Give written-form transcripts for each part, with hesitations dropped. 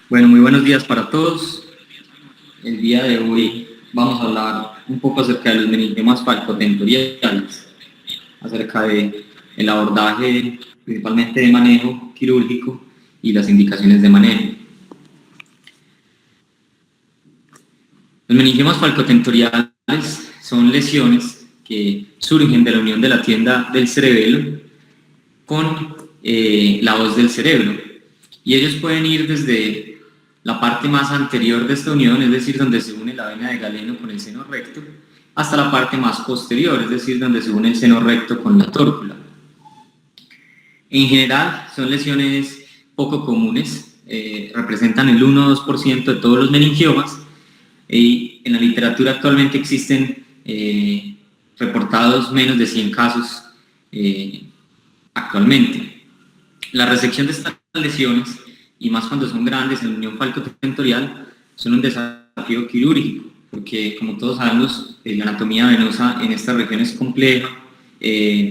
Bueno, muy buenos días para todos. El día de hoy vamos a hablar un poco acerca de los meningiomas falcotentoriales, acerca de el abordaje principalmente de manejo quirúrgico y las indicaciones de manejo. Los meningiomas falcotentoriales son lesiones que surgen de la unión de la tienda del cerebelo con la hoz del cerebro, y ellos pueden ir desde la parte más anterior de esta unión, es decir, donde se une la vena de Galeno con el seno recto, hasta la parte más posterior, es decir, donde se une el seno recto con la tórcula. En general, son lesiones poco comunes, representan el 1 o 2% de todos los meningiomas, y en la literatura actualmente existen reportados menos de 100 casos actualmente. La resección de estas lesiones, y más cuando son grandes en la unión falcotentorial, son un desafío quirúrgico, porque como todos sabemos, la anatomía venosa en esta región es compleja,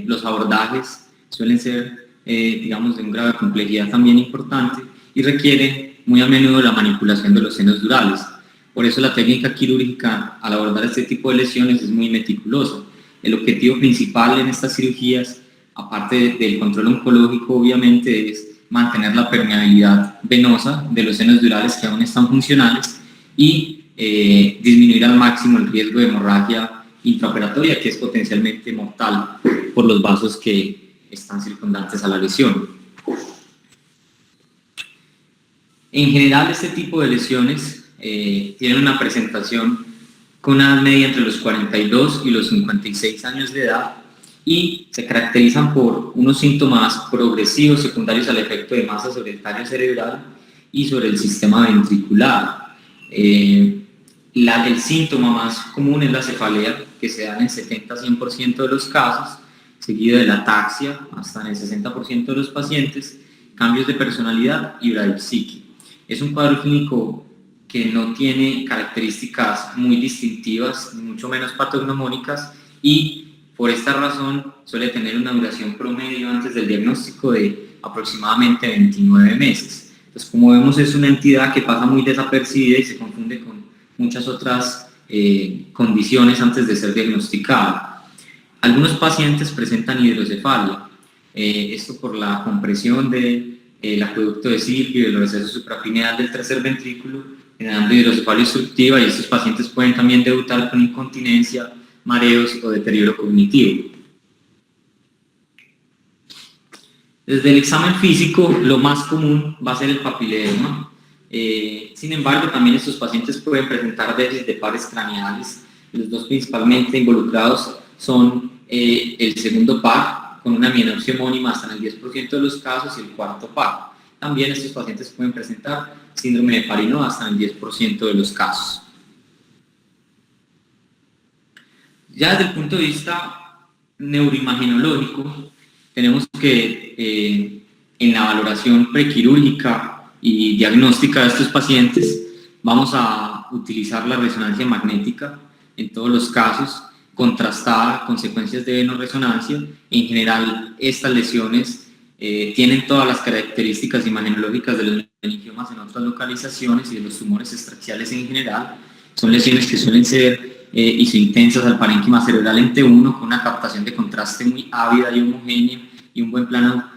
los abordajes suelen ser, digamos, de un grado de complejidad también importante, y requieren muy a menudo la manipulación de los senos durales. Por eso la técnica quirúrgica al abordar este tipo de lesiones es muy meticulosa. El objetivo principal en estas cirugías, aparte del control oncológico, obviamente, es mantener la permeabilidad venosa de los senos durales que aún están funcionales y disminuir al máximo el riesgo de hemorragia intraoperatoria, que es potencialmente mortal por los vasos que están circundantes a la lesión. En general, este tipo de lesiones tienen una presentación con una edad media entre los 42 y los 56 años de edad, y se caracterizan por unos síntomas progresivos secundarios al efecto de masa sobre el tallo cerebral y sobre el sistema ventricular. El síntoma más común es la cefalea, que se da en el 70-100% de los casos, seguido de la ataxia, hasta en el 60% de los pacientes, cambios de personalidad y bradipsiquia. Es un cuadro clínico que no tiene características muy distintivas, ni mucho menos patognomónicas, y por esta razón suele tener una duración promedio antes del diagnóstico de aproximadamente 29 meses. Entonces, como vemos, es una entidad que pasa muy desapercibida y se confunde con muchas otras condiciones antes de ser diagnosticada. Algunos pacientes presentan hidrocefalia, esto por la compresión del acueducto de Silvio y del receso suprapineal del tercer ventrículo, generando hidrocefalia obstructiva, y estos pacientes pueden también debutar con incontinencia, mareos o deterioro cognitivo. Desde el examen físico, lo más común va a ser el papiledema. Sin embargo, también estos pacientes pueden presentar déficit de pares craneales. Los dos principalmente involucrados son el segundo par, con una mianopsia homónima hasta en el 10% de los casos, y el cuarto par. También estos pacientes pueden presentar síndrome de Parinot hasta en el 10% de los casos. Ya desde el punto de vista neuroimagenológico, tenemos que en la valoración prequirúrgica y diagnóstica de estos pacientes vamos a utilizar la resonancia magnética en todos los casos, contrastada con secuencias de venoresonancia. En general, estas lesiones tienen todas las características imagenológicas de los meningiomas en otras localizaciones y de los tumores extraxiales en general. Son lesiones que suelen ser isointensas al parénquima cerebral en T1, con una captación de contraste muy ávida y homogénea y un buen plano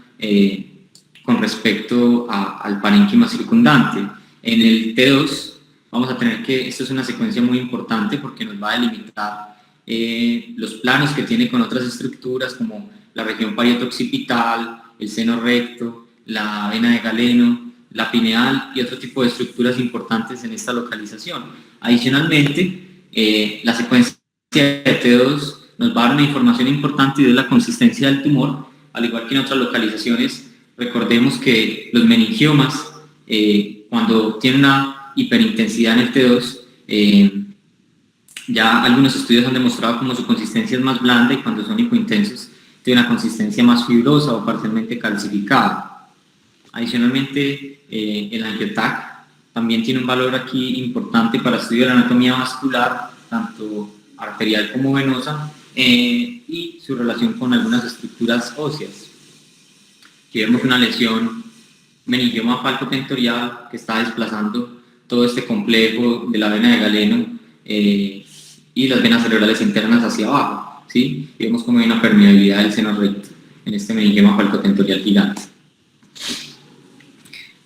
con respecto al parénquima circundante. En el T2 vamos a tener que, esto es una secuencia muy importante porque nos va a delimitar los planos que tiene con otras estructuras como la región parieto-occipital, el seno recto, la vena de Galeno, la pineal y otro tipo de estructuras importantes en esta localización. Adicionalmente, la secuencia de T2 nos va a dar una información importante de la consistencia del tumor, al igual que en otras localizaciones. Recordemos que los meningiomas, cuando tienen una hiperintensidad en el T2, ya algunos estudios han demostrado como su consistencia es más blanda, y cuando son hipointensos tiene una consistencia más fibrosa o parcialmente calcificada. Adicionalmente, el angioTAC también tiene un valor aquí importante para estudio de la anatomía vascular, tanto arterial como venosa, y su relación con algunas estructuras óseas. Aquí vemos una lesión meningioma palpotentorial que está desplazando todo este complejo de la vena de Galeno y las venas cerebrales internas hacia abajo, ¿sí? Y vemos como hay una permeabilidad del seno recto en este meningioma palpotentorial gigante.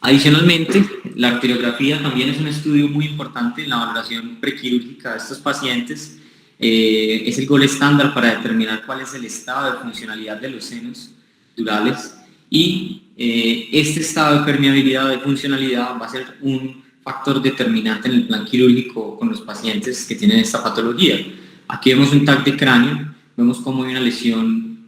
Adicionalmente, la arteriografía también es un estudio muy importante en la valoración prequirúrgica de estos pacientes. Es el gold estándar para determinar cuál es el estado de funcionalidad de los senos durales y este estado de permeabilidad o de funcionalidad va a ser un factor determinante en el plan quirúrgico con los pacientes que tienen esta patología. Aquí vemos un TAC de cráneo, vemos cómo hay una lesión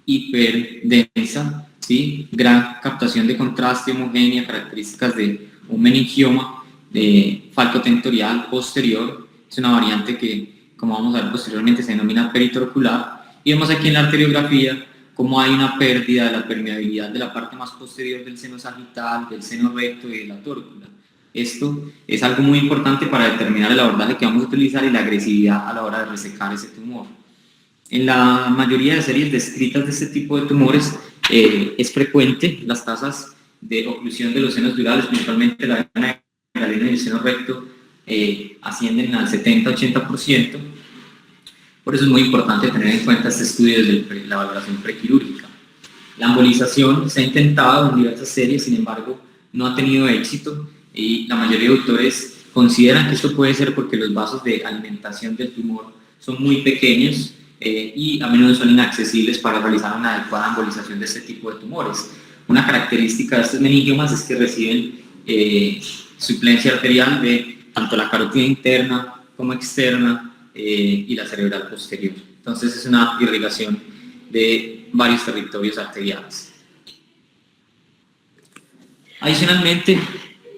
hiperdensa, ¿sí? Gran captación de contraste homogénea, características de un meningioma de falcotentorial posterior. Es una variante que, como vamos a ver posteriormente, se denomina peritorcular. Y vemos aquí en la arteriografía cómo hay una pérdida de la permeabilidad de la parte más posterior del seno sagital, del seno recto y de la tórcula. Esto es algo muy importante para determinar el abordaje que vamos a utilizar y la agresividad a la hora de resecar ese tumor. En la mayoría de series descritas de este tipo de tumores es frecuente las tasas de oclusión de los senos durales, principalmente la vena de Galeno y el seno recto, ascienden al 70-80%. Por eso es muy importante tener en cuenta este estudio desde la valoración prequirúrgica. La embolización se ha intentado en diversas series, sin embargo, no ha tenido éxito y la mayoría de autores consideran que esto puede ser porque los vasos de alimentación del tumor son muy pequeños y a menudo son inaccesibles para realizar una adecuada embolización de este tipo de tumores. Una característica de estos meningiomas es que reciben suplencia arterial de tanto la carótida interna como externa y la cerebral posterior. Entonces es una irrigación de varios territorios arteriales. Adicionalmente,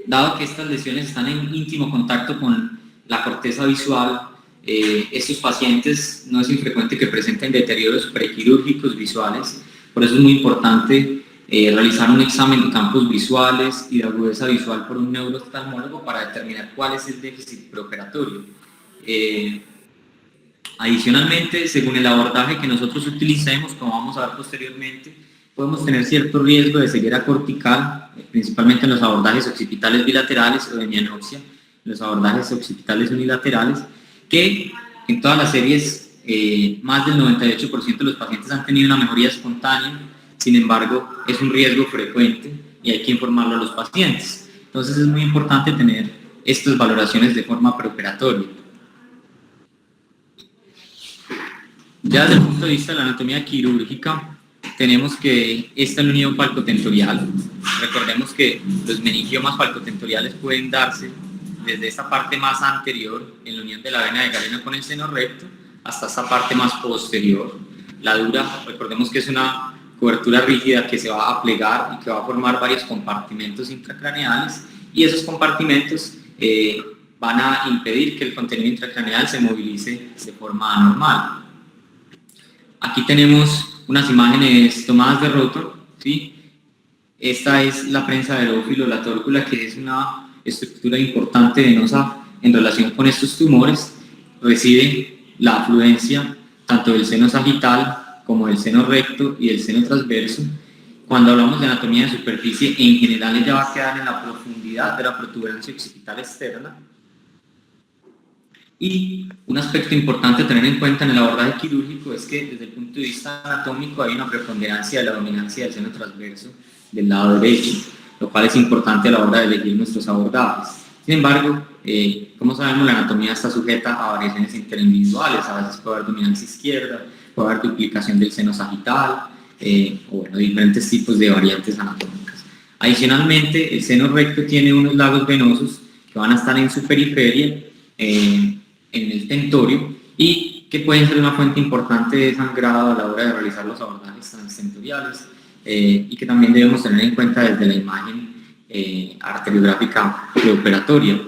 dado que estas lesiones están en íntimo contacto con la corteza visual, estos pacientes no es infrecuente que presenten deterioros prequirúrgicos visuales, por eso es muy importante realizar un examen de campos visuales y de agudeza visual por un neurooftalmólogo para determinar cuál es el déficit preoperatorio. Adicionalmente, según el abordaje que nosotros utilicemos, como vamos a ver posteriormente, podemos tener cierto riesgo de ceguera cortical, principalmente en los abordajes occipitales bilaterales o de mianopsia, en los abordajes occipitales unilaterales, que en todas las series más del 98% de los pacientes han tenido una mejoría espontánea. Sin embargo, es un riesgo frecuente y hay que informarlo a los pacientes. Entonces es muy importante tener estas valoraciones de forma preoperatoria. Ya desde el punto de vista de la anatomía quirúrgica, tenemos que esta unión palpotentorial. Recordemos que los meningiomas palpotentoriales pueden darse desde esta parte más anterior, en la unión de la vena de Galeno con el seno recto, hasta esta parte más posterior. La dura, recordemos que es una cobertura rígida que se va a plegar y que va a formar varios compartimentos intracraneales, y esos compartimentos van a impedir que el contenido intracraneal se movilice de forma anormal. Aquí tenemos unas imágenes tomadas de rotor, ¿sí? Esta es la prensa del ófilo, la tórcula, que es una estructura importante venosa en relación con estos tumores. Recibe la afluencia tanto del seno sagital como del seno recto y del seno transverso. Cuando hablamos de anatomía de superficie, en general ella va a quedar en la profundidad de la protuberancia occipital externa. Y un aspecto importante a tener en cuenta en el abordaje quirúrgico es que desde el punto de vista anatómico hay una preponderancia de la dominancia del seno transverso del lado derecho, lo cual es importante a la hora de elegir nuestros abordajes. Sin embargo, como sabemos, la anatomía está sujeta a variaciones interindividuales. A veces puede haber dominancia izquierda, puede haber duplicación del seno sagital, o bueno, diferentes tipos de variantes anatómicas. Adicionalmente, el seno recto tiene unos lagos venosos que van a estar en su periferia, en el tentorio, y que pueden ser una fuente importante de sangrado a la hora de realizar los abordajes transtentoriales, y que también debemos tener en cuenta desde la imagen arteriográfica preoperatoria.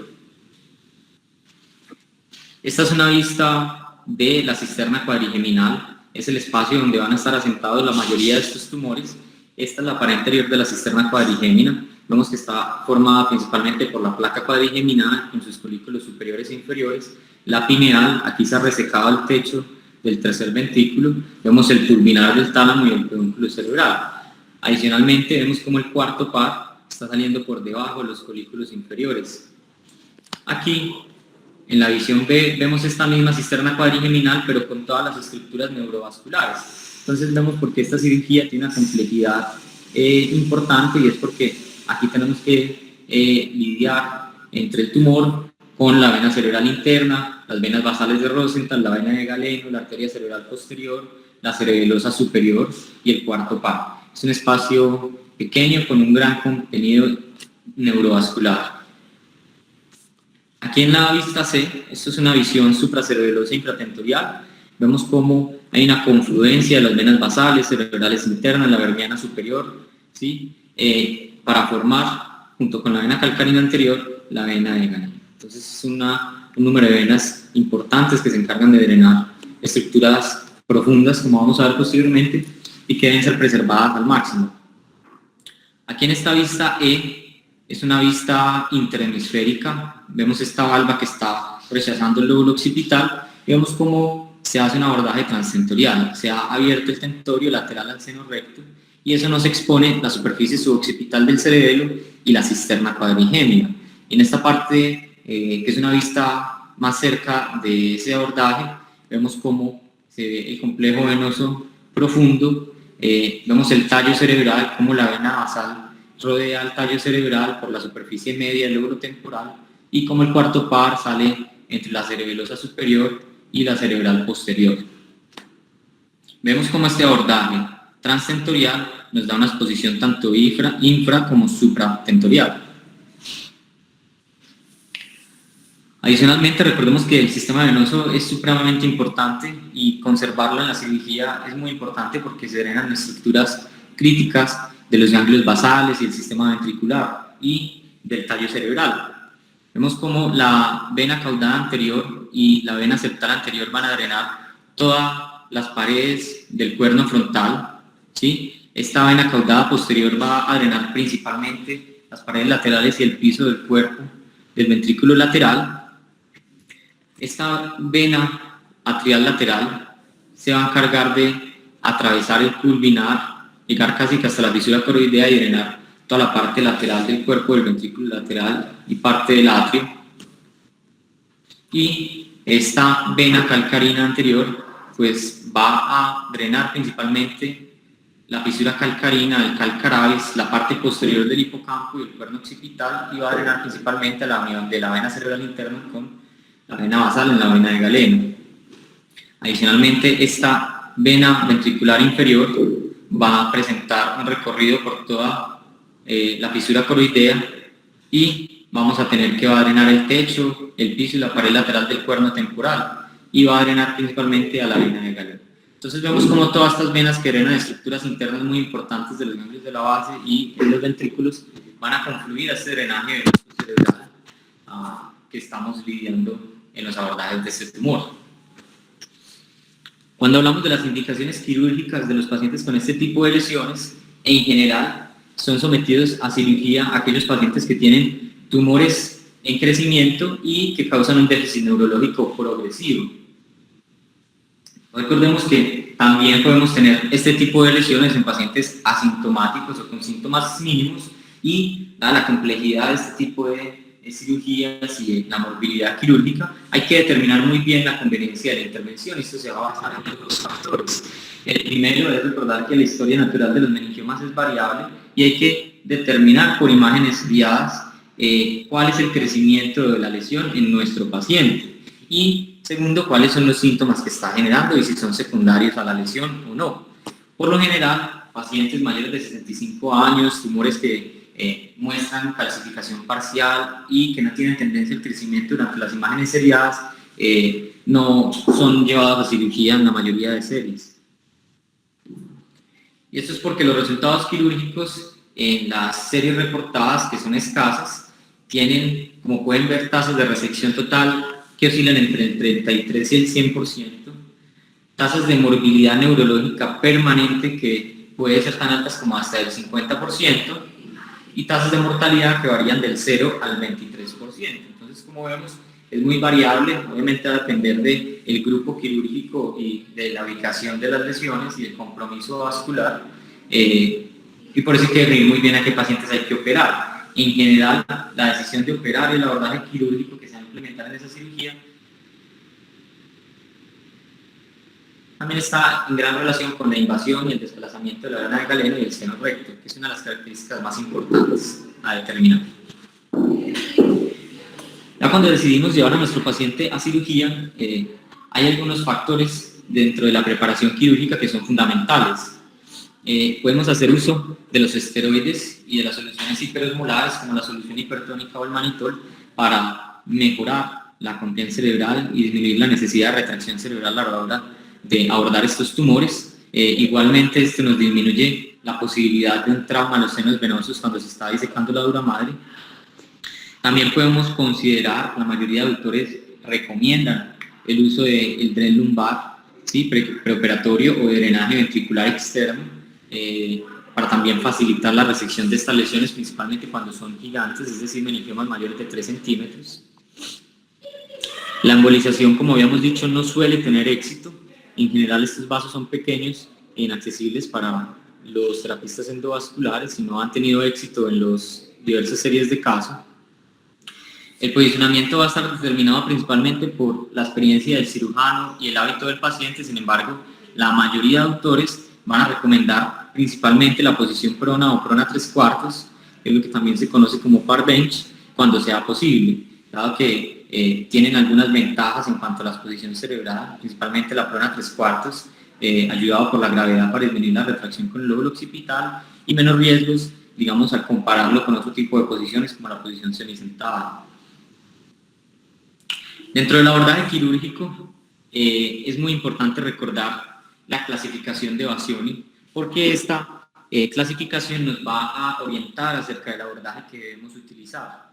Esta es una vista de la cisterna cuadrigeminal, es el espacio donde van a estar asentados la mayoría de estos tumores. Esta es la pared anterior de la cisterna cuadrigémina. Vemos que está formada principalmente por la placa cuadrigeminal con sus folículos superiores e inferiores, la pineal. Aquí se ha resecado el techo del tercer ventrículo, vemos el turbinar del tálamo y el pedúnculo cerebral. Adicionalmente vemos como el cuarto par está saliendo por debajo de los colículos inferiores. Aquí, en la visión B, vemos esta misma cisterna cuadrigeminal, pero con todas las estructuras neurovasculares. Entonces vemos por qué esta cirugía tiene una complejidad importante, y es porque aquí tenemos que lidiar entre el tumor con la vena cerebral interna, las venas basales de Rosenthal, la vena de Galeno, la arteria cerebral posterior, la cerebelosa superior y el cuarto par. Es un espacio pequeño con un gran contenido neurovascular. Aquí en la vista C, esto es una visión supracerebelosa infratentorial. Vemos cómo hay una confluencia de las venas basales, cerebrales internas, la vermiana superior, ¿sí? Para formar, junto con la vena calcárina anterior, la vena de Galeno. Entonces es un número de venas importantes que se encargan de drenar estructuras profundas, como vamos a ver posteriormente, y que deben ser preservadas al máximo. Aquí en esta vista E, es una vista interhemisférica. Vemos esta valva que está rechazando el lóbulo occipital y vemos cómo se hace un abordaje transtentorial. Se ha abierto el tentorio lateral al seno recto y eso nos expone la superficie suboccipital del cerebelo y la cisterna cuadrigémina. Y en esta parte, que es una vista más cerca de ese abordaje, vemos cómo se ve el complejo venoso profundo. Vemos el tallo cerebral, cómo la vena basal rodea el tallo cerebral por la superficie media del lóbulo temporal y como el cuarto par sale entre la cerebelosa superior y la cerebral posterior. Vemos como este abordaje transtentorial nos da una exposición tanto infra como supratentorial. Adicionalmente, recordemos que el sistema venoso es supremamente importante y conservarlo en la cirugía es muy importante porque se drenan estructuras críticas de los ganglios basales y el sistema ventricular y del tallo cerebral. Vemos cómo la vena caudada anterior y la vena septal anterior van a drenar todas las paredes del cuerno frontal, ¿sí? Esta vena caudada posterior va a drenar principalmente las paredes laterales y el piso del cuerpo del ventrículo lateral. Esta vena atrial lateral se va a encargar de atravesar el pulvinar, llegar casi que hasta la fisura coroidea y drenar toda la parte lateral del cuerpo del ventrículo lateral y parte del atrio. Y esta vena calcarina anterior pues va a drenar principalmente la fisura calcarina, el calcaravis, la parte posterior del hipocampo y el cuerno occipital, y va a drenar principalmente la unión de la vena cerebral interna con la vena basal en la vena de Galeno. Adicionalmente, esta vena ventricular inferior va a presentar un recorrido por toda la fisura coroidea y vamos a tener que va a drenar el techo, el piso y la pared lateral del cuerno temporal y va a drenar principalmente a la vena de Galeno. Entonces vemos como todas estas venas que drenan estructuras internas muy importantes de los ganglios de la base y en los ventrículos van a confluir a este drenaje venoso cerebral que estamos lidiando en los abordajes de este tumor. Cuando hablamos de las indicaciones quirúrgicas de los pacientes con este tipo de lesiones, en general son sometidos a cirugía aquellos pacientes que tienen tumores en crecimiento y que causan un déficit neurológico progresivo. Recordemos que también podemos tener este tipo de lesiones en pacientes asintomáticos o con síntomas mínimos, y dada la complejidad de este tipo de cirugías y la morbilidad quirúrgica, hay que determinar muy bien la conveniencia de la intervención. Esto se va a basar en dos factores. El primero es recordar que la historia natural de los meningiomas es variable y hay que determinar por imágenes guiadas cuál es el crecimiento de la lesión en nuestro paciente. Y segundo, cuáles son los síntomas que está generando y si son secundarios a la lesión o no. Por lo general, pacientes mayores de 65 años, tumores que muestran calcificación parcial y que no tienen tendencia al crecimiento durante las imágenes seriadas, no son llevados a cirugía en la mayoría de series. Y esto es porque los resultados quirúrgicos en las series reportadas, que son escasas, tienen, como pueden ver, tasas de resección total que oscilan entre el 33 y el 100%, tasas de morbilidad neurológica permanente que puede ser tan altas como hasta el 50%, y tasas de mortalidad que varían del 0 al 23%. Entonces, como vemos, es muy variable, obviamente va a depender del grupo quirúrgico y de la ubicación de las lesiones y del compromiso vascular, y por eso hay que definir muy bien a qué pacientes hay que operar. En general, la decisión de operar y el abordaje quirúrgico que se va a implementar en esa cirugía también está en gran relación con la invasión y el desplazamiento de la vena de Galeno y el seno recto, que es una de las características más importantes a determinar. Ya cuando decidimos llevar a nuestro paciente a cirugía, hay algunos factores dentro de la preparación quirúrgica que son fundamentales. Podemos hacer uso de los esteroides y de las soluciones hiperosmolares como la solución hipertónica o el manitol para mejorar la compresión cerebral y disminuir la necesidad de retracción cerebral a la hora de abordar estos tumores. Igualmente esto nos disminuye la posibilidad de un trauma a los senos venosos cuando se está disecando la dura madre. También podemos considerar, la mayoría de autores recomiendan el uso del dren lumbar, ¿sí? Preoperatorio o de drenaje ventricular externo, para también facilitar la resección de estas lesiones, principalmente cuando son gigantes, es decir, meningiomas mayores de 3 centímetros. La embolización, como habíamos dicho, no suele tener éxito. En general estos vasos son pequeños e inaccesibles para los terapistas endovasculares y no han tenido éxito en las diversas series de casos. El posicionamiento va a estar determinado principalmente por la experiencia del cirujano y el hábito del paciente. Sin embargo, la mayoría de autores van a recomendar principalmente la posición prona o prona 3/4, que es lo que también se conoce como par bench, cuando sea posible, dado que tienen algunas ventajas en cuanto a la posición cerebral, principalmente la prona 3/4, ayudado por la gravedad para disminuir la retracción con el lóbulo occipital y menos riesgos, digamos, al compararlo con otro tipo de posiciones como la posición semisentada. Dentro del abordaje quirúrgico es muy importante recordar la clasificación de Bassioni, porque esta clasificación nos va a orientar acerca del abordaje que debemos utilizar.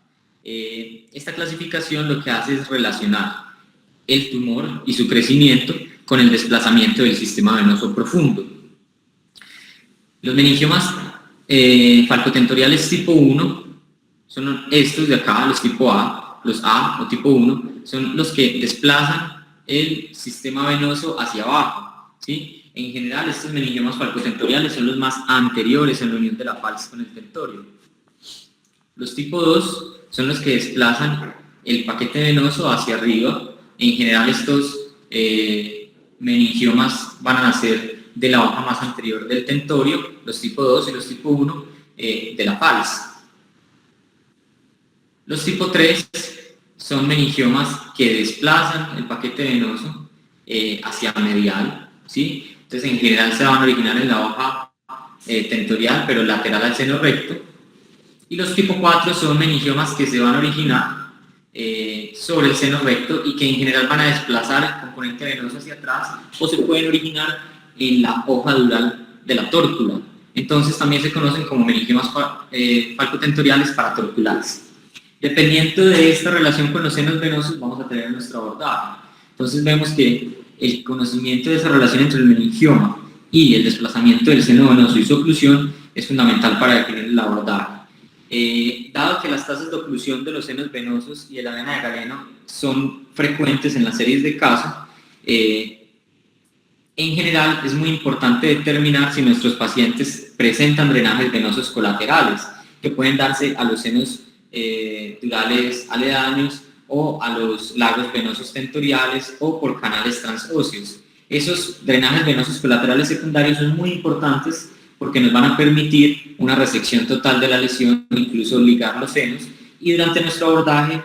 Esta clasificación lo que hace es relacionar el tumor y su crecimiento con el desplazamiento del sistema venoso profundo. Los meningiomas falcotentoriales tipo 1 son estos de acá, los tipo A, los A o tipo 1, son los que desplazan el sistema venoso hacia abajo, ¿sí? En general, estos meningiomas falcotentoriales son los más anteriores en la unión de la falz con el tentorio. Los tipo 2 son los que desplazan el paquete venoso hacia arriba. En general, estos meningiomas van a nacer de la hoja más anterior del tentorio, los tipo 2 y los tipo 1 de la falz. Los tipo 3 son meningiomas que desplazan el paquete venoso hacia medial, ¿sí? Entonces, en general se van a originar en la hoja tentorial, pero lateral al seno recto. Y los tipo 4 son meningiomas que se van a originar sobre el seno recto y que en general van a desplazar el componente venoso hacia atrás o se pueden originar en la hoja dural de la tórcula. Entonces, también se conocen como meningiomas falcotentoriales paratorculares. Dependiendo de esta relación con los senos venosos, vamos a tener nuestro abordaje. Entonces vemos que el conocimiento de esa relación entre el meningioma y el desplazamiento del seno venoso y su oclusión es fundamental para definir el abordaje. Dado que las tasas de oclusión de los senos venosos y de la vena de Galeno son frecuentes en las series de casos, en general es muy importante determinar si nuestros pacientes presentan drenajes venosos colaterales, que pueden darse a los senos durales aledaños o a los lagos venosos tentoriales o por canales transóseos. Esos drenajes venosos colaterales secundarios son muy importantes porque nos van a permitir una resección total de la lesión, incluso ligar los senos, y durante nuestro abordaje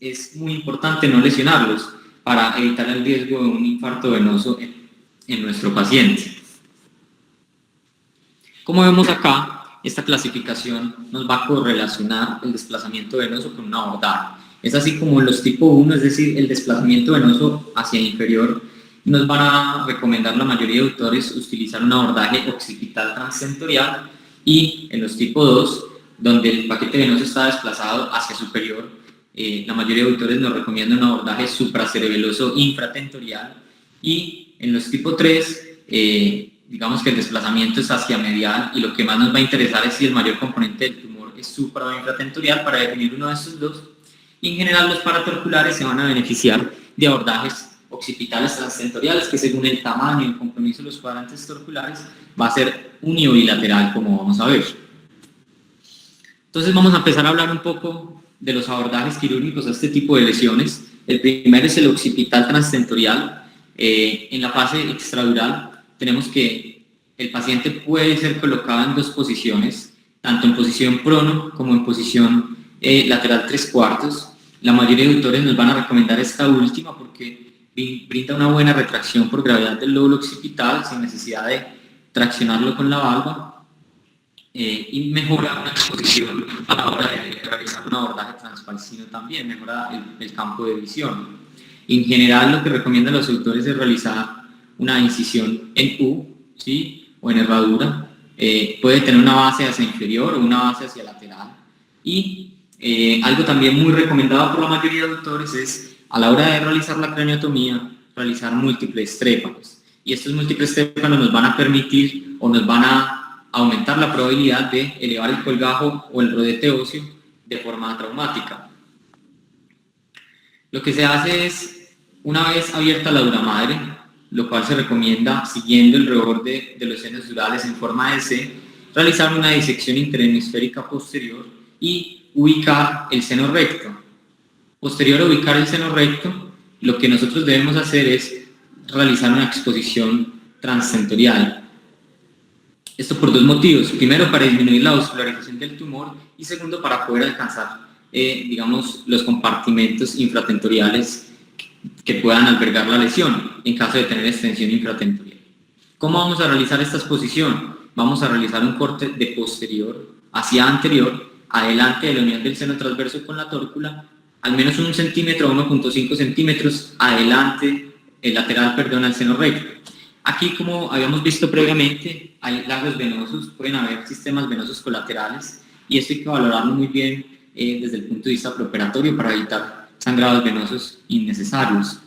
es muy importante no lesionarlos para evitar el riesgo de un infarto venoso en nuestro paciente. Como vemos acá, esta clasificación nos va a correlacionar el desplazamiento venoso con un abordaje. Es así como los tipo 1, es decir, el desplazamiento venoso hacia inferior, nos van a recomendar la mayoría de autores utilizar un abordaje occipital transtentorial, y en los tipo 2, donde el paquete venoso está desplazado hacia superior, la mayoría de autores nos recomiendan un abordaje supracerebeloso infratentorial, y en los tipo 3, digamos que el desplazamiento es hacia medial, y lo que más nos va a interesar es si el mayor componente del tumor es supra o infratentorial para definir uno de estos dos. Y en general los paratorculares se van a beneficiar de abordajes occipitales transdentoriales, que según el tamaño y el compromiso de los cuadrantes torculares va a ser uni o bilateral, como vamos a ver. Entonces vamos a empezar a hablar un poco de los abordajes quirúrgicos a este tipo de lesiones. El primero es el occipital transdentorial. En la fase extradural tenemos que el paciente puede ser colocado en dos posiciones, tanto en posición prono como en posición lateral 3/4. La mayoría de doctores nos van a recomendar esta última porque brinda una buena retracción por gravedad del lóbulo occipital sin necesidad de traccionarlo con la valva. Y mejora una exposición a la hora de realizar un abordaje transfalcino también, mejora el campo de visión. En general, lo que recomiendan los autores es realizar una incisión en U, ¿sí? O en herradura. Puede tener una base hacia inferior o una base hacia lateral. Y algo también muy recomendado por la mayoría de autores es, a la hora de realizar la craniotomía, realizar múltiples trépanos. Y estos múltiples trépanos nos van a permitir o nos van a aumentar la probabilidad de elevar el colgajo o el rodete óseo de forma traumática. Lo que se hace es, una vez abierta la dura madre, lo cual se recomienda siguiendo el reborde de los senos durales en forma de C, realizar una disección interhemisférica posterior y ubicar el seno recto. Posterior a ubicar el seno recto, lo que nosotros debemos hacer es realizar una exposición transdentorial. Esto por dos motivos. Primero, para disminuir la vascularización del tumor y segundo, para poder alcanzar, digamos, los compartimentos infratentoriales que puedan albergar la lesión en caso de tener extensión infratentorial. ¿Cómo vamos a realizar esta exposición? Vamos a realizar un corte de posterior hacia anterior, adelante de la unión del seno transverso con la tórcula, al menos 1 centímetro a 1.5 centímetros adelante, lateral, perdón, al seno recto. Aquí, como habíamos visto previamente, hay lagos venosos, pueden haber sistemas venosos colaterales y esto hay que valorarlo muy bien desde el punto de vista preoperatorio para evitar sangrados venosos innecesarios.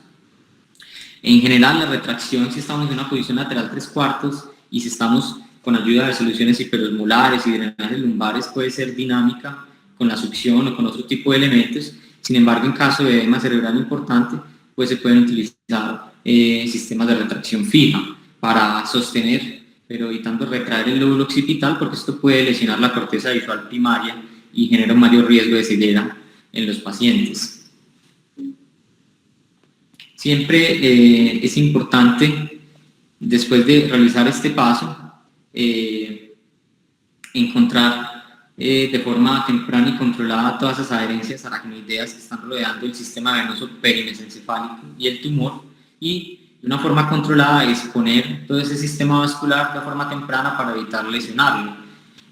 En general, la retracción, si estamos en una posición lateral 3/4 y si estamos con ayuda de soluciones hiperosmolares y drenajes lumbares, puede ser dinámica con la succión o con otro tipo de elementos. Sin embargo, en caso de edema cerebral importante, pues se pueden utilizar sistemas de retracción fija para sostener, pero evitando retraer el lóbulo occipital, porque esto puede lesionar la corteza visual primaria y genera un mayor riesgo de ceguera en los pacientes. Siempre es importante, después de realizar este paso, encontrar de forma temprana y controlada todas esas adherencias aracnoideas que están rodeando el sistema venoso perimesencefálico y el tumor, y de una forma controlada exponer todo ese sistema vascular de forma temprana para evitar lesionarlo.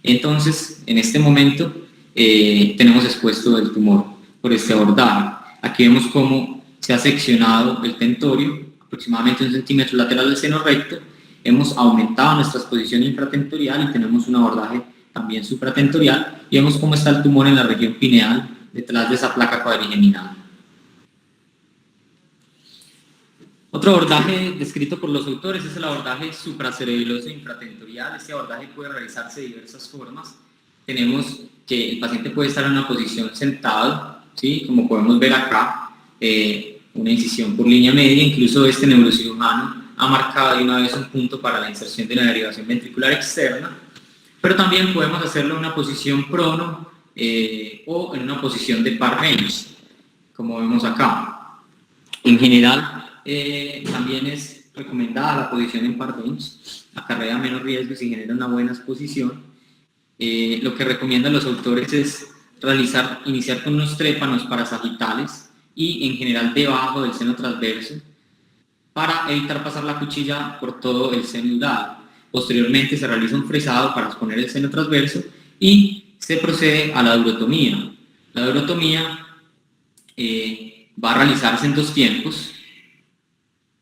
Entonces, en este momento tenemos expuesto el tumor por este abordaje. Aquí vemos cómo se ha seccionado el tentorio, aproximadamente 1 centímetro lateral del seno recto. Hemos aumentado nuestra exposición infratentorial y tenemos un abordaje también supratentorial, y vemos cómo está el tumor en la región pineal, detrás de esa placa cuadrigeminal. Otro abordaje descrito por los autores es el abordaje supracerebeloso infratentorial. Este abordaje puede realizarse de diversas formas. Tenemos que el paciente puede estar en una posición sentado, ¿sí? Como podemos ver acá, una incisión por línea media. Incluso este neurocirujano ha marcado de una vez un punto para la inserción de la derivación ventricular externa, pero también podemos hacerlo en una posición prono o en una posición de Parbench, como vemos acá. En general, también es recomendada la posición en Parbench, acarrea menos riesgos y genera una buena exposición. Lo que recomiendan los autores es iniciar con unos trépanos parasagitales y en general debajo del seno transverso para evitar pasar la cuchilla por todo el seno dural. Posteriormente se realiza un fresado para exponer el seno transverso y se procede a la durotomía. La durotomía va a realizarse en 2 tiempos.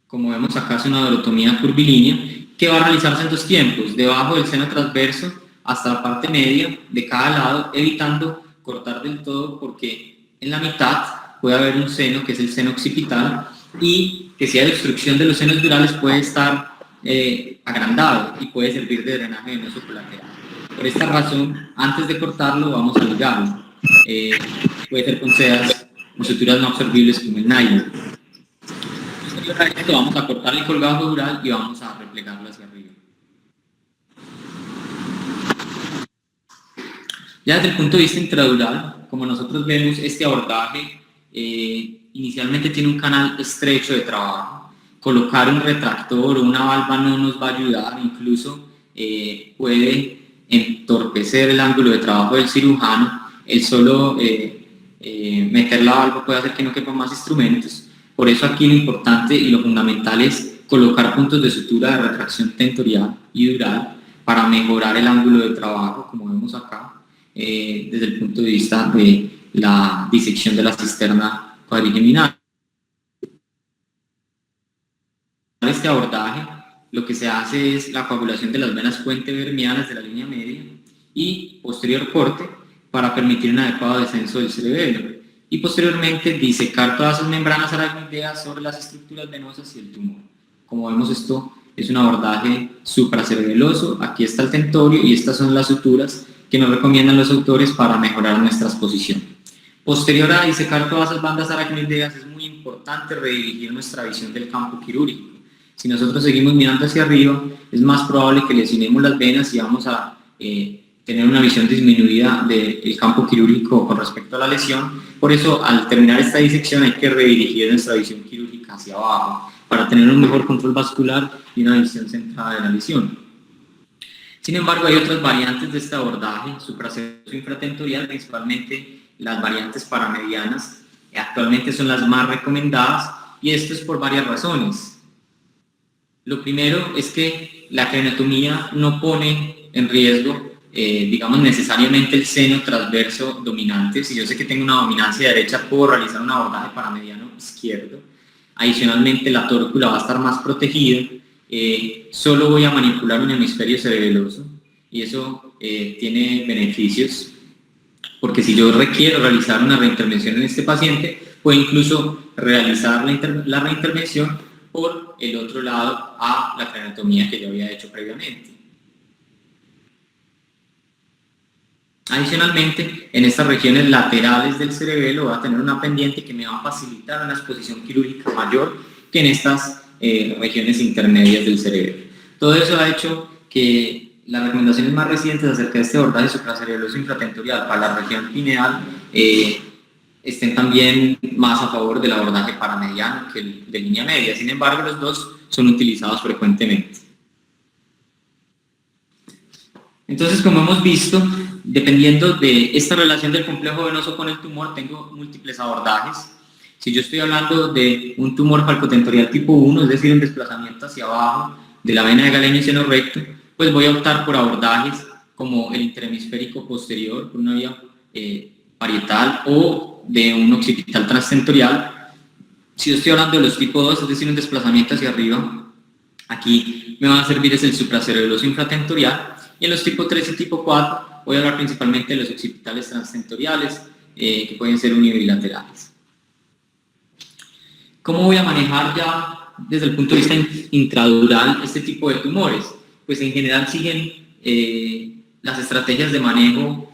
Como vemos acá es una durotomía curvilínea que va a realizarse en 2 tiempos, debajo del seno transverso hasta la parte media de cada lado, evitando cortar del todo porque en la mitad puede haber un seno que es el seno occipital y que si hay obstrucción de los senos durales puede estar agrandado y puede servir de drenaje venoso colateral. Por esta razón, antes de cortarlo, vamos a ligarlo. Puede ser con sedas o suturas no absorbibles como el nylon. Posterior a esto vamos a cortar el colgado dural y vamos a replegarlo hacia arriba. Ya desde el punto de vista intradural, como nosotros vemos, este abordaje inicialmente tiene un canal estrecho de trabajo. Colocar un retractor o una valva no nos va a ayudar, incluso puede entorpecer el ángulo de trabajo del cirujano. El solo meter la valva puede hacer que no quepan más instrumentos. Por eso aquí lo importante y lo fundamental es colocar puntos de sutura de retracción tentorial y dural para mejorar el ángulo de trabajo, como vemos acá, desde el punto de vista de la disección de la cisterna cuadrigeminal. Este abordaje, lo que se hace es la coagulación de las venas puente-vermianas de la línea media y posterior corte para permitir un adecuado descenso del cerebelo, y posteriormente disecar todas esas membranas aracnoideas sobre las estructuras venosas y el tumor. Como vemos, esto es un abordaje supracerebeloso. Aquí está el tentorio y estas son las suturas que nos recomiendan los autores para mejorar nuestra exposición. Posterior a disecar todas esas bandas aracnoideas, es muy importante redirigir nuestra visión del campo quirúrgico. Si nosotros seguimos mirando hacia arriba, es más probable que lesionemos las venas y vamos a tener una visión disminuida del campo quirúrgico con respecto a la lesión. Por eso, al terminar esta disección, hay que redirigir nuestra visión quirúrgica hacia abajo para tener un mejor control vascular y una visión centrada de la lesión. Sin embargo, hay otras variantes de este abordaje supracerebeloso infratentorial, principalmente las variantes paramedianas. Actualmente son las más recomendadas, y esto es por varias razones. Lo primero es que la craniotomía no pone en riesgo, digamos, necesariamente el seno transverso dominante. Si yo sé que tengo una dominancia derecha, puedo realizar un abordaje paramediano izquierdo. Adicionalmente, la tórcula va a estar más protegida. Solo voy a manipular un hemisferio cerebeloso, y eso tiene beneficios, porque si yo requiero realizar una reintervención en este paciente, puedo incluso realizar la reintervención por el otro lado a la craniotomía que yo había hecho previamente. Adicionalmente, en estas regiones laterales del cerebelo voy a tener una pendiente que me va a facilitar una exposición quirúrgica mayor que en estas regiones intermedias del cerebelo. Todo eso ha hecho que las recomendaciones más recientes acerca de este abordaje supracerebeloso infratentorial para la región pineal estén también más a favor del abordaje paramediano que el de línea media. Sin embargo, los dos son utilizados frecuentemente. Entonces, como hemos visto, dependiendo de esta relación del complejo venoso con el tumor, tengo múltiples abordajes. Si yo estoy hablando de un tumor falcotentorial tipo 1, es decir, un desplazamiento hacia abajo de la vena de Galeno y seno recto, pues voy a optar por abordajes como el interhemisférico posterior, por una vía parietal, o de un occipital transtentorial. Si yo estoy hablando de los tipo 2, es decir, un desplazamiento hacia arriba, aquí me va a servir es el supracerebeloso infratentorial. Y en los tipo 3 y tipo 4 voy a hablar principalmente de los occipitales transtentoriales, que pueden ser unibilaterales. ¿Cómo voy a manejar ya desde el punto de vista intradural este tipo de tumores? Pues en general siguen las estrategias de manejo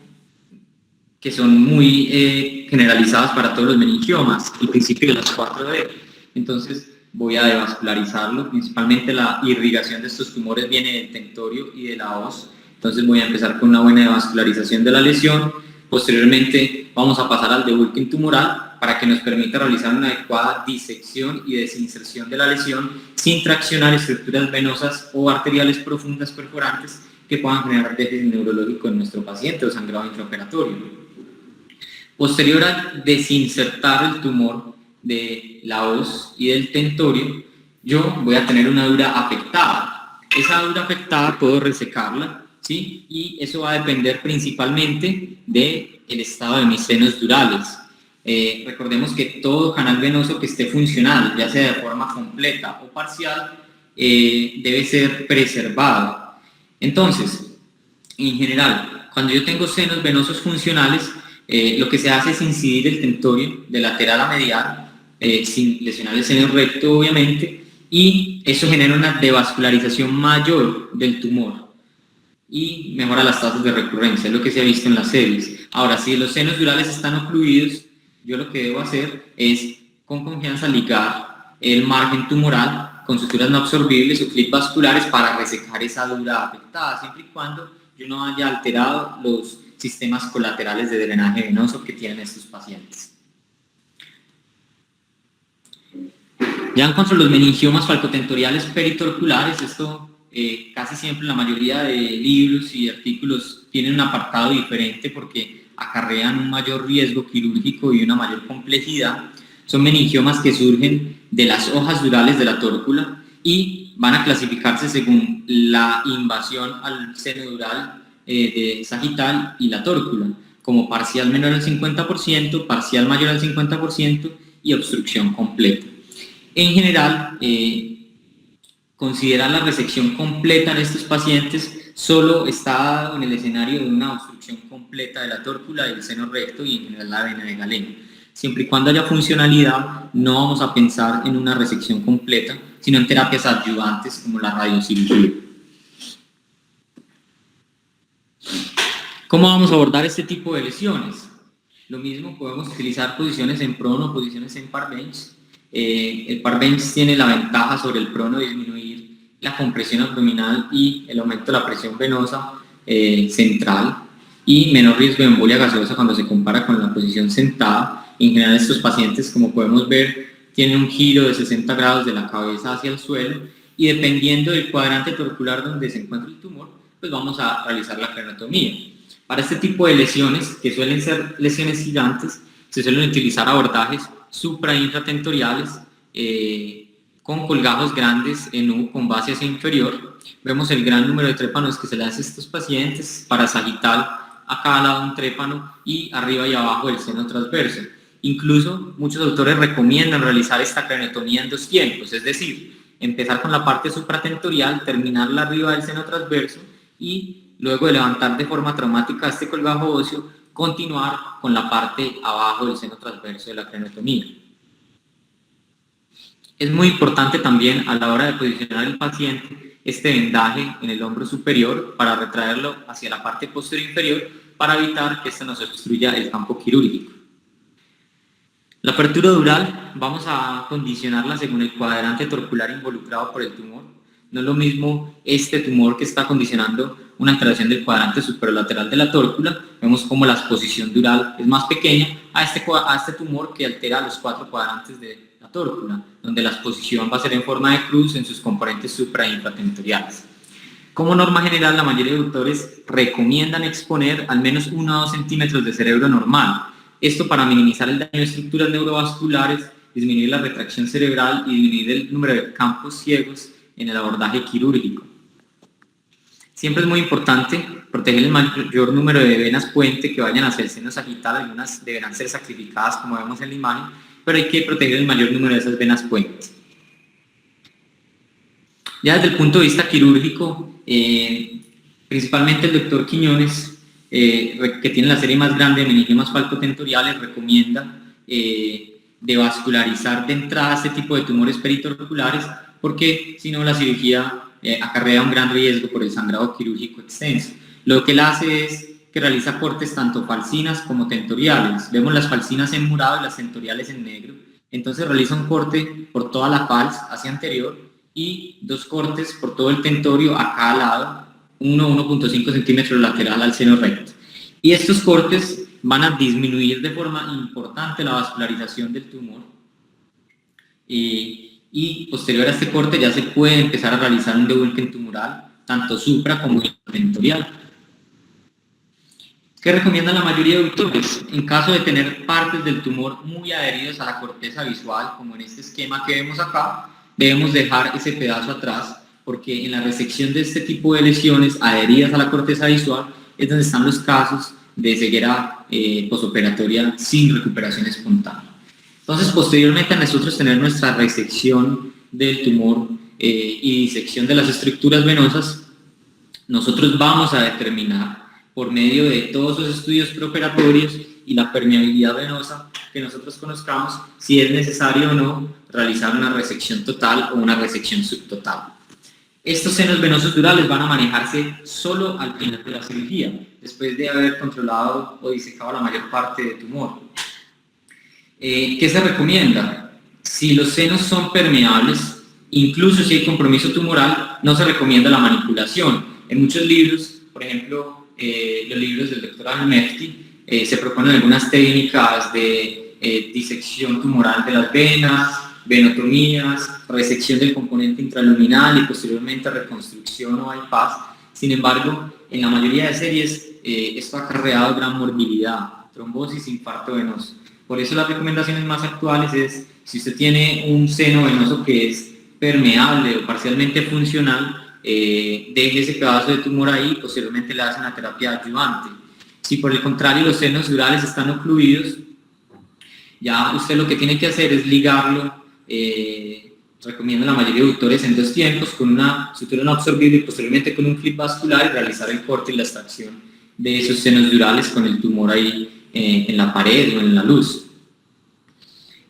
que son muy generalizadas para todos los meningiomas, el principio de las 4D. Entonces voy a devascularizarlo, principalmente la irrigación de estos tumores viene del tentorio y de la hoz. Entonces voy a empezar con una buena devascularización de la lesión. Posteriormente vamos a pasar al debulking tumoral para que nos permita realizar una adecuada disección y desinserción de la lesión sin traccionar estructuras venosas o arteriales profundas perforantes que puedan generar déficit neurológico en nuestro paciente o sangrado intraoperatorio. Posterior a desinsertar el tumor de la hoz y del tentorio, yo voy a tener una dura afectada. Esa dura afectada puedo resecarla, ¿sí? Y eso va a depender principalmente del estado de mis senos durales. Recordemos que todo canal venoso que esté funcional, ya sea de forma completa o parcial, debe ser preservado. Entonces, en general, cuando yo tengo senos venosos funcionales, lo que se hace es incidir el tentorio de lateral a medial, sin lesionar el seno recto, obviamente, y eso genera una devascularización mayor del tumor y mejora las tasas de recurrencia, es lo que se ha visto en las series. Ahora, si los senos durales están ocluidos, yo lo que debo hacer es, con confianza, ligar el margen tumoral con suturas no absorbibles o clips vasculares para resecar esa dura afectada, siempre y cuando yo no haya alterado los sistemas colaterales de drenaje venoso que tienen estos pacientes. Ya en cuanto a los meningiomas falcotentoriales peritorculares, esto casi siempre en la mayoría de libros y artículos tienen un apartado diferente porque acarrean un mayor riesgo quirúrgico y una mayor complejidad. Son meningiomas que surgen de las hojas durales de la tórcula y van a clasificarse según la invasión al seno dural sagital y la tórcula, como parcial menor al 50%, parcial mayor al 50% y obstrucción completa. En general, considerar la resección completa en estos pacientes solo está dado en el escenario de una obstrucción completa de la tórcula del seno recto y en general la vena de Galeno. Siempre y cuando haya funcionalidad, no vamos a pensar en una resección completa, sino en terapias adyuvantes como la radiocirugía. ¿Cómo vamos a abordar este tipo de lesiones? Lo mismo, podemos utilizar posiciones en prono, posiciones en parbench. El parbench tiene la ventaja sobre el prono de disminuir la compresión abdominal y el aumento de la presión venosa central y menor riesgo de embolia gaseosa cuando se compara con la posición sentada. En general estos pacientes, como podemos ver, tienen un giro de 60 grados de la cabeza hacia el suelo y dependiendo del cuadrante torcular donde se encuentra el tumor, pues vamos a realizar la craniostomía. Para este tipo de lesiones, que suelen ser lesiones gigantes, se suelen utilizar abordajes supra e infratentoriales con colgajos grandes en U con base hacia inferior. Vemos el gran número de trépanos que se le hace a estos pacientes, para sagital a cada lado un trépano y arriba y abajo del seno transverso. Incluso muchos autores recomiendan realizar esta craniotomía en 2 tiempos, es decir, empezar con la parte supratentorial, terminarla arriba del seno transverso y luego de levantar de forma traumática este colgajo óseo, continuar con la parte abajo del seno transverso de la craniotomía. Es muy importante también a la hora de posicionar el paciente este vendaje en el hombro superior para retraerlo hacia la parte posterior inferior para evitar que esto nos obstruya el campo quirúrgico. La apertura dural vamos a condicionarla según el cuadrante torcular involucrado por el tumor. No es lo mismo este tumor que está condicionando una alteración del cuadrante superolateral de la tórcula, vemos como la exposición dural es más pequeña a este tumor que altera los 4 cuadrantes de la tórcula, donde la exposición va a ser en forma de cruz en sus componentes supra e infratentoriales. Como norma general, la mayoría de doctores recomiendan exponer al menos 1 a 2 centímetros de cerebro normal, esto para minimizar el daño de estructuras neurovasculares, disminuir la retracción cerebral y disminuir el número de campos ciegos en el abordaje quirúrgico. Siempre es muy importante proteger el mayor número de venas puente que vayan hacia el seno sagital. Algunas deberán ser sacrificadas como vemos en la imagen, pero hay que proteger el mayor número de esas venas puente. Ya desde el punto de vista quirúrgico, principalmente el doctor Quiñones, que tiene la serie más grande de meningiomas falcotentoriales, recomienda devascularizar de entrada este tipo de tumores peritorculares, porque si no la cirugía acarrea un gran riesgo por el sangrado quirúrgico extenso. Lo que él hace es que realiza cortes tanto falcinas como tentoriales. Vemos las falcinas en morado y las tentoriales en negro. Entonces realiza un corte por toda la fals hacia anterior y 2 cortes por todo el tentorio a cada lado, 1.5 centímetros lateral al seno recto. Y estos cortes van a disminuir de forma importante la vascularización del tumor. Y posterior a este corte ya se puede empezar a realizar un debulking tumoral, tanto supra como infratentorial. ¿Qué recomiendan la mayoría de doctores? En caso de tener partes del tumor muy adheridos a la corteza visual, como en este esquema que vemos acá, debemos dejar ese pedazo atrás, porque en la resección de este tipo de lesiones adheridas a la corteza visual es donde están los casos de ceguera posoperatoria sin recuperación espontánea. Entonces, posteriormente a nosotros tener nuestra resección del tumor y disección de las estructuras venosas, nosotros vamos a determinar por medio de todos los estudios preoperatorios y la permeabilidad venosa que nosotros conozcamos si es necesario o no realizar una resección total o una resección subtotal. Estos senos venosos durales van a manejarse solo al final de la cirugía, después de haber controlado o disecado la mayor parte del tumor. ¿Qué se recomienda? Si los senos son permeables, incluso si hay compromiso tumoral, no se recomienda la manipulación. En muchos libros, por ejemplo, los libros del doctor Al-Mefti, se proponen algunas técnicas de disección tumoral de las venas, venotomías, resección del componente intraluminal y posteriormente reconstrucción o bypass. Sin embargo, en la mayoría de series esto ha acarreado gran morbilidad, trombosis, infarto venoso. Por eso las recomendaciones más actuales es, si usted tiene un seno venoso que es permeable o parcialmente funcional, deje ese pedazo de tumor ahí y posteriormente le hace una terapia adyuvante. Si por el contrario los senos durales están ocluidos, ya usted lo que tiene que hacer es ligarlo, recomiendo a la mayoría de doctores en 2 tiempos, con una sutura no absorbible y posteriormente con un clip vascular, y realizar el corte y la extracción de esos senos durales con el tumor ahí en la pared o en la luz.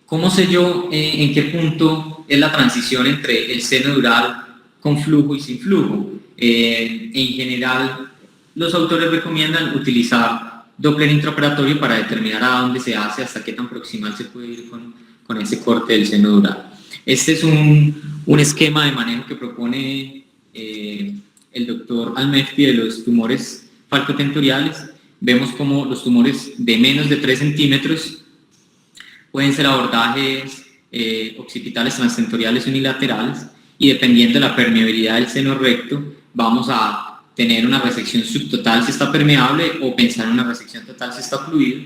¿Cómo sé yo en qué punto es la transición entre el seno dural con flujo y sin flujo? En general, los autores recomiendan utilizar Doppler intraoperatorio para determinar a dónde se hace, hasta qué tan proximal se puede ir con ese corte del seno dural. Este es un esquema de manejo que propone el doctor Al-Mefti de los tumores falcotentoriales. Vemos como los tumores de menos de 3 centímetros pueden ser abordajes occipitales transtentoriales unilaterales, y dependiendo de la permeabilidad del seno recto, vamos a tener una resección subtotal si está permeable o pensar en una resección total si está ocluido.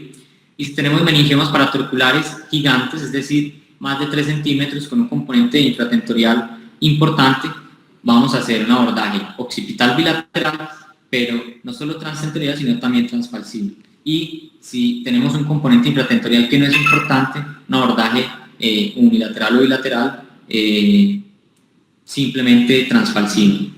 Y si tenemos meningiomas paratorculares gigantes, es decir, más de 3 centímetros con un componente infratentorial importante, vamos a hacer un abordaje occipital bilateral, pero no solo transtentorial, sino también transfalsible. Y si tenemos un componente infratentorial que no es importante, un abordaje unilateral o bilateral, simplemente transfalsible.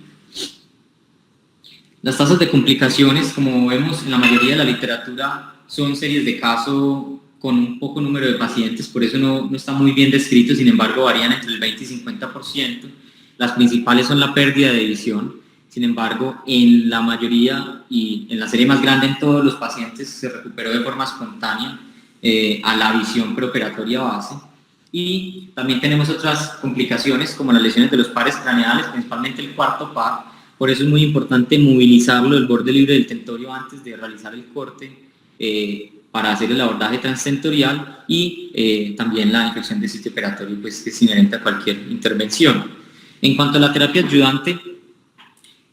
Las tasas de complicaciones, como vemos en la mayoría de la literatura, son series de caso con un poco número de pacientes, por eso no está muy bien descrito, sin embargo varían entre el 20 y 50%. Las principales son la pérdida de visión. Sin embargo, en la mayoría y en la serie más grande, en todos los pacientes se recuperó de forma espontánea a la visión preoperatoria base. Y también tenemos otras complicaciones como las lesiones de los pares craneales, principalmente el cuarto par. Por eso es muy importante movilizarlo del borde libre del tentorio antes de realizar el corte para hacer el abordaje transtentorial, y también la infección de sitio operatorio, pues, es inherente a cualquier intervención. En cuanto a la terapia ayudante,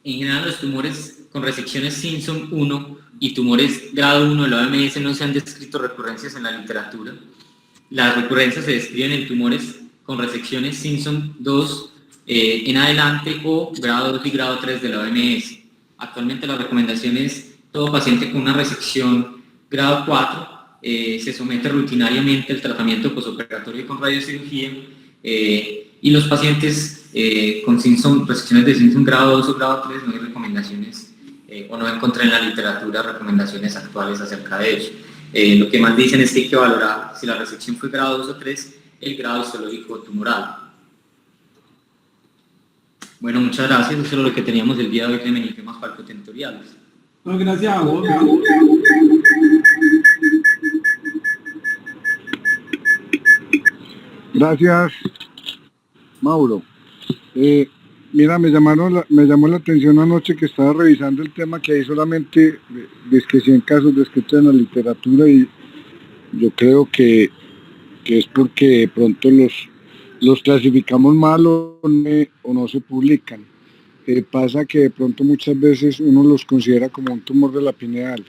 en general los tumores con resecciones Simpson 1 y tumores grado 1 de la OMS no se han descrito recurrencias en la literatura. Las recurrencias se describen en tumores con resecciones Simpson 2 en adelante o grado 2 y grado 3 de la OMS. Actualmente la recomendación es todo paciente con una resección grado 4 se somete rutinariamente al tratamiento posoperatorio con radiocirugía, y los pacientes con resecciones de Simpson grado 2 o grado 3 no hay recomendaciones o no encontré en la literatura recomendaciones actuales acerca de eso. Lo que más dicen es que hay que valorar, si la resección fue grado 2 o 3, el grado histológico tumoral. Bueno, muchas gracias. Eso es lo que teníamos el día de hoy de meningiomas falcotentoriales. Bueno, gracias a vos. Gracias, Mauro. Mira, me llamó la atención anoche que estaba revisando el tema, que hay solamente 100 casos descritos en la literatura, y yo creo que es porque de pronto los clasificamos mal o no se publican. Pasa que de pronto muchas veces uno los considera como un tumor de la pineal.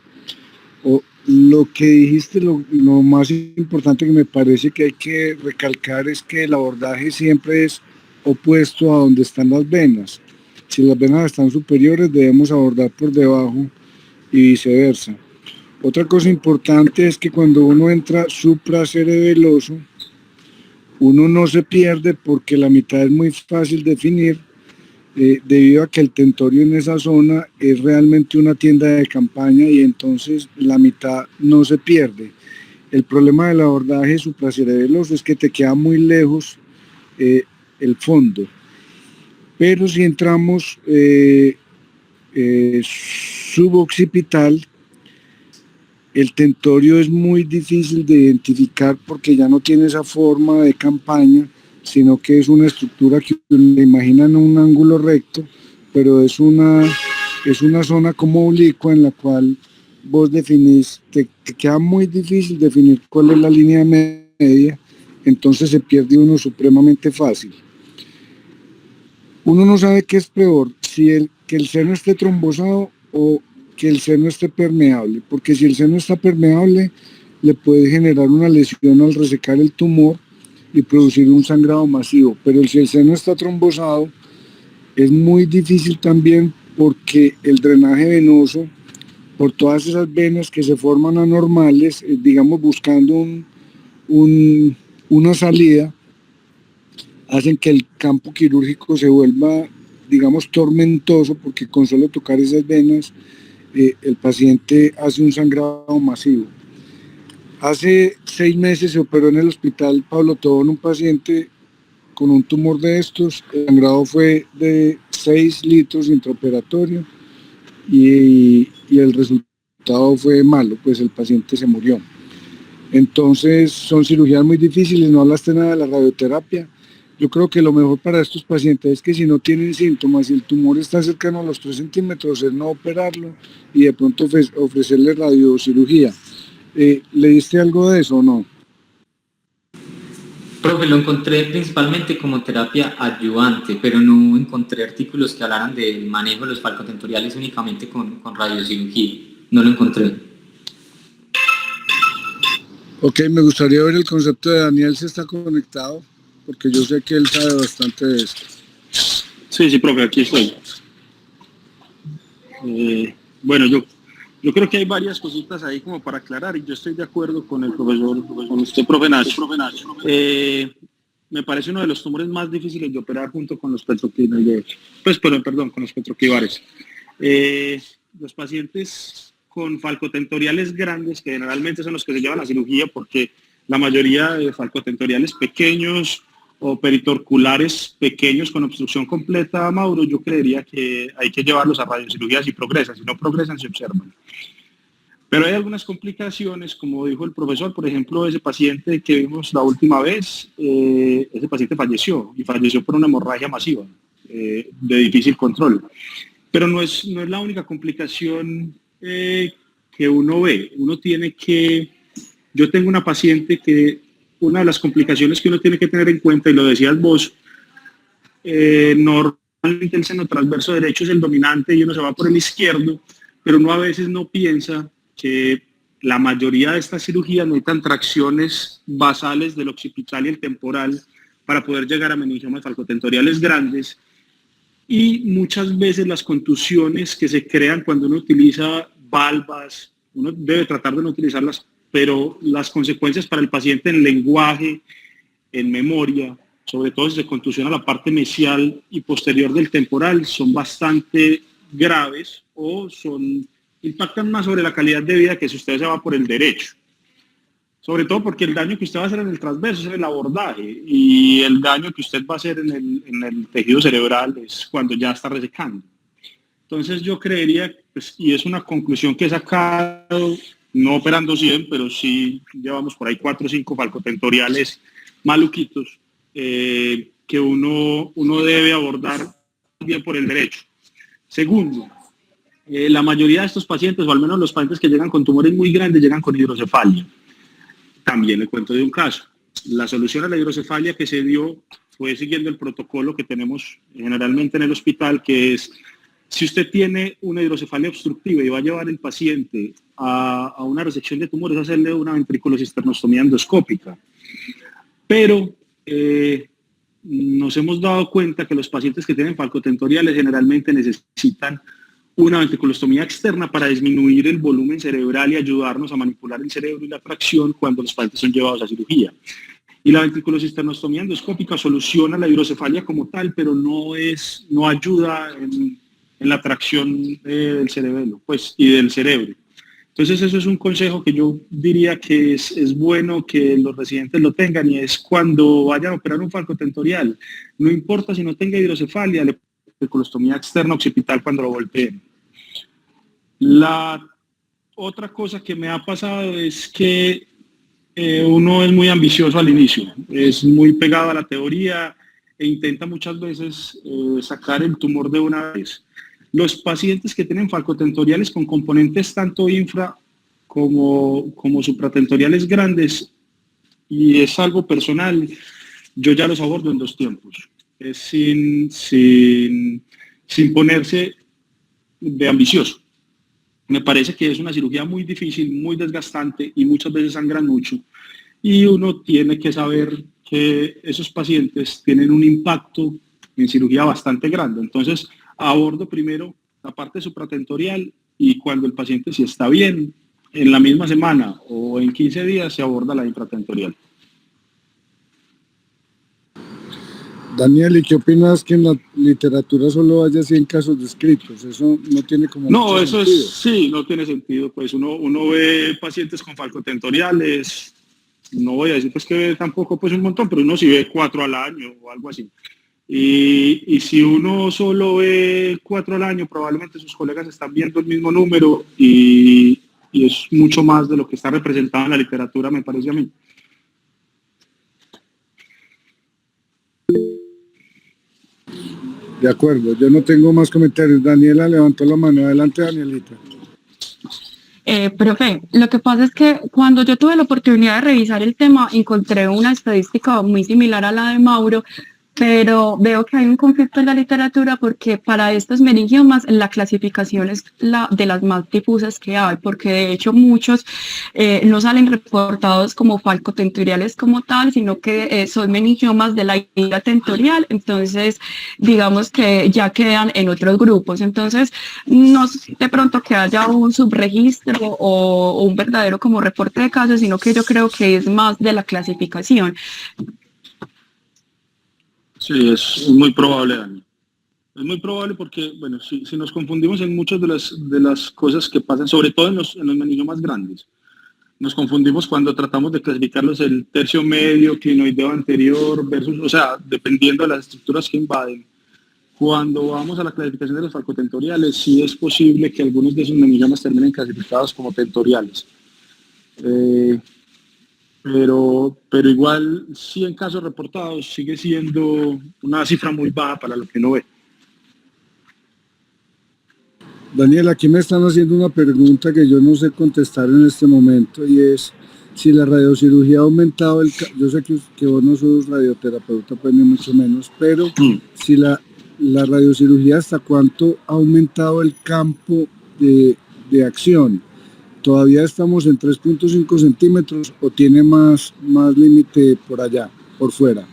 Lo que dijiste, lo más importante que me parece que hay que recalcar es que el abordaje siempre es opuesto a donde están las venas. Si las venas están superiores, debemos abordar por debajo y viceversa. Otra cosa importante es que cuando uno entra supracerebeloso, uno no se pierde porque la mitad es muy fácil definir, debido a que el tentorio en esa zona es realmente una tienda de campaña, y entonces la mitad no se pierde. El problema del abordaje supracerebeloso es que te queda muy lejos el fondo, pero si entramos suboccipital, El tentorio es muy difícil de identificar porque ya no tiene esa forma de campaña, sino que es una estructura que uno imagina en un ángulo recto, pero es una zona como oblicua en la cual vos definís, te queda muy difícil definir cuál es la línea media, entonces se pierde uno supremamente fácil. Uno no sabe qué es peor, que el seno esté trombosado o que el seno esté permeable, porque si el seno está permeable, le puede generar una lesión al resecar el tumor y producir un sangrado masivo, pero si el seno está trombosado, es muy difícil también porque el drenaje venoso, por todas esas venas que se forman anormales, digamos buscando una salida, hacen que el campo quirúrgico se vuelva, digamos, tormentoso, porque con solo tocar esas venas, el paciente hace un sangrado masivo. Hace 6 meses se operó en el hospital Pablo Tobón un paciente con un tumor de estos. El sangrado fue de 6 litros intraoperatorio y el resultado fue malo, pues el paciente se murió. Entonces son cirugías muy difíciles, no hablaste nada de la radioterapia. Yo creo que lo mejor para estos pacientes es que si no tienen síntomas, si el tumor está cercano a los 3 centímetros, es no operarlo y de pronto ofrecerle radiocirugía. ¿Le diste algo de eso o no? Profe, lo encontré principalmente como terapia adyuvante, pero no encontré artículos que hablaran del manejo de los falcotentoriales únicamente con radiocirugía. No lo encontré. Ok, me gustaría ver el concepto de Daniel si está conectado, porque yo sé que él sabe bastante de esto. Sí, profe, aquí estoy. Bueno, yo creo que hay varias cositas ahí como para aclarar y yo estoy de acuerdo con el profesor, con usted, profe Nacho. Me parece uno de los tumores más difíciles de operar junto con los petroclívares. Con los petroquivares. Los pacientes con falcotentoriales grandes, que generalmente son los que se llevan a cirugía porque la mayoría de falcotentoriales pequeños o peritorculares pequeños con obstrucción completa, Mauro, yo creería que hay que llevarlos a radiocirugía si progresan. Si no progresan, se observan. Pero hay algunas complicaciones, como dijo el profesor, por ejemplo, ese paciente que vimos la última vez, ese paciente falleció por una hemorragia masiva de difícil control. Pero no es la única complicación que uno ve. Yo tengo una paciente que una de las complicaciones que uno tiene que tener en cuenta, y lo decías vos, normalmente el seno transverso derecho es el dominante y uno se va por el izquierdo, pero uno a veces no piensa que la mayoría de estas cirugías necesitan tracciones basales del occipital y el temporal para poder llegar a meningiomas falcotentoriales grandes, y muchas veces las contusiones que se crean cuando uno utiliza valvas, uno debe tratar de no utilizarlas, pero las consecuencias para el paciente en lenguaje, en memoria, sobre todo si se contusiona la parte mesial y posterior del temporal, son bastante graves o impactan más sobre la calidad de vida que si usted se va por el derecho. Sobre todo porque el daño que usted va a hacer en el transverso es en el abordaje y el daño que usted va a hacer en el tejido cerebral es cuando ya está resecando. Entonces yo creería, pues, y es una conclusión que he sacado, no operando 100, pero sí llevamos por ahí 4 o 5 falcotentoriales maluquitos, que uno debe abordar bien por el derecho. Segundo, la mayoría de estos pacientes, o al menos los pacientes que llegan con tumores muy grandes, llegan con hidrocefalia. También le cuento de un caso. La solución a la hidrocefalia que se dio fue siguiendo el protocolo que tenemos generalmente en el hospital, que es, si usted tiene una hidrocefalia obstructiva y va a llevar el paciente a una resección de tumores, hacerle una ventriculocisternoctomía endoscópica. Pero nos hemos dado cuenta que los pacientes que tienen falcotentoriales generalmente necesitan una ventriculostomía externa para disminuir el volumen cerebral y ayudarnos a manipular el cerebro y la tracción cuando los pacientes son llevados a cirugía. Y la ventriculocisternoctomía endoscópica soluciona la hidrocefalia como tal, pero no ayuda en la tracción del cerebelo, pues, y del cerebro. Entonces eso es un consejo que yo diría que es bueno que los residentes lo tengan, y es cuando vayan a operar un falcotentorial, no importa si no tenga hidrocefalia, le ventriculostomía externa occipital cuando lo volteen. La otra cosa que me ha pasado es que uno es muy ambicioso al inicio, es muy pegado a la teoría e intenta muchas veces sacar el tumor de una vez. Los pacientes que tienen falcotentoriales con componentes tanto infra como supratentoriales grandes, y es algo personal, yo ya los abordo en 2 tiempos, sin ponerse de ambicioso. Me parece que es una cirugía muy difícil, muy desgastante y muchas veces sangran mucho. Y uno tiene que saber que esos pacientes tienen un impacto en cirugía bastante grande. Entonces, abordo primero la parte supratentorial y cuando el paciente si está bien, en la misma semana o en 15 días se aborda la infratentorial. Daniel, ¿y qué opinas que en la literatura solo haya 100 casos descritos? Eso no tiene como No, mucho eso sentido. sí, no tiene sentido. Pues uno ve pacientes con falcotentoriales, no voy a decir pues que ve tampoco pues un montón, pero uno sí ve 4 al año o algo así. Y si uno solo ve 4 al año, probablemente sus colegas están viendo el mismo número y es mucho más de lo que está representado en la literatura, me parece a mí. De acuerdo, yo no tengo más comentarios. Daniela levantó la mano. Adelante, Danielita. Profe, lo que pasa es que cuando yo tuve la oportunidad de revisar el tema, encontré una estadística muy similar a la de Mauro, pero veo que hay un conflicto en la literatura porque para estos meningiomas la clasificación es la de las más difusas que hay, porque de hecho muchos no salen reportados como falcotentoriales como tal, sino que son meningiomas de la isla tentorial, entonces digamos que ya quedan en otros grupos. Entonces no es de pronto que haya un subregistro o un verdadero como reporte de casos, sino que yo creo que es más de la clasificación. Sí, es muy probable, Dani. Es muy probable porque, bueno, si nos confundimos en muchas de las cosas que pasan, sobre todo en los meningiomas grandes, nos confundimos cuando tratamos de clasificarlos el tercio medio, clinoideo anterior, versus, o sea, dependiendo de las estructuras que invaden. Cuando vamos a la clasificación de los falcotentoriales, sí es posible que algunos de esos meningiomas terminen clasificados como tentoriales. Pero igual 100 casos reportados sigue siendo una cifra muy baja para lo que uno ve. Daniel, aquí me están haciendo una pregunta que yo no sé contestar en este momento y es si la radiocirugía ha aumentado yo sé que vos no sos radioterapeuta, pues ni mucho menos, pero si la radiocirugía hasta cuánto ha aumentado el campo de acción. ¿Todavía estamos en 3.5 centímetros o tiene más límite por allá, por fuera?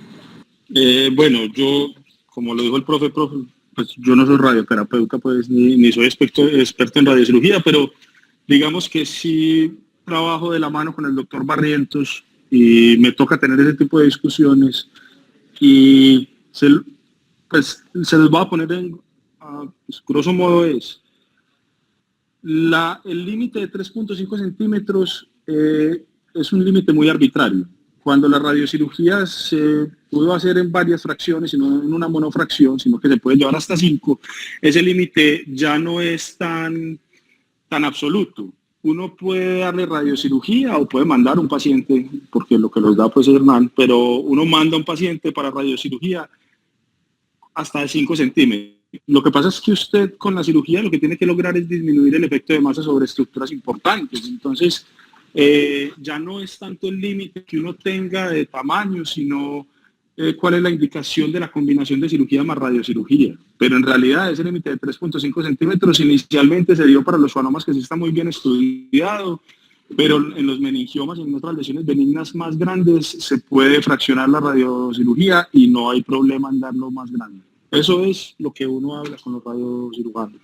Bueno, yo, como lo dijo el profe, pues yo no soy radioterapeuta, pues ni soy experto en radiocirugía, pero digamos que sí trabajo de la mano con el doctor Barrientos y me toca tener ese tipo de discusiones y se los voy a poner en, pues, grosso modo es, el límite de 3.5 centímetros es un límite muy arbitrario. Cuando la radiocirugía se pudo hacer en varias fracciones, y no en una monofracción, sino que se puede llevar hasta 5, ese límite ya no es tan absoluto. Uno puede darle radiocirugía o puede mandar un paciente, porque lo que los da pues es Hernán, pero uno manda a un paciente para radiocirugía hasta de 5 centímetros. Lo que pasa es que usted con la cirugía lo que tiene que lograr es disminuir el efecto de masa sobre estructuras importantes. Entonces, ya no es tanto el límite que uno tenga de tamaño, sino cuál es la indicación de la combinación de cirugía más radiocirugía. Pero en realidad ese límite de 3.5 centímetros inicialmente se dio para los schwannomas, que sí está muy bien estudiado, pero en los meningiomas y en otras lesiones benignas más grandes se puede fraccionar la radiocirugía y no hay problema en darlo más grande. Eso es lo que uno habla con los radiocirujanos.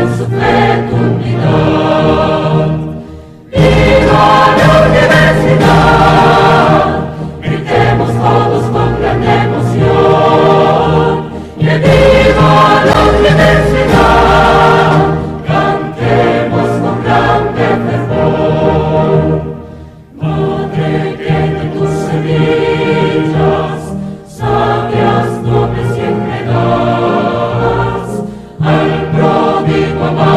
en su fecundidad. ¡Viva la universidad! Gritemos todos con gran emoción. ¡Que viva la universidad! Cantemos con grande fervor. Madre que de tus semillas, sabias dones siempre das, al pródigo amar.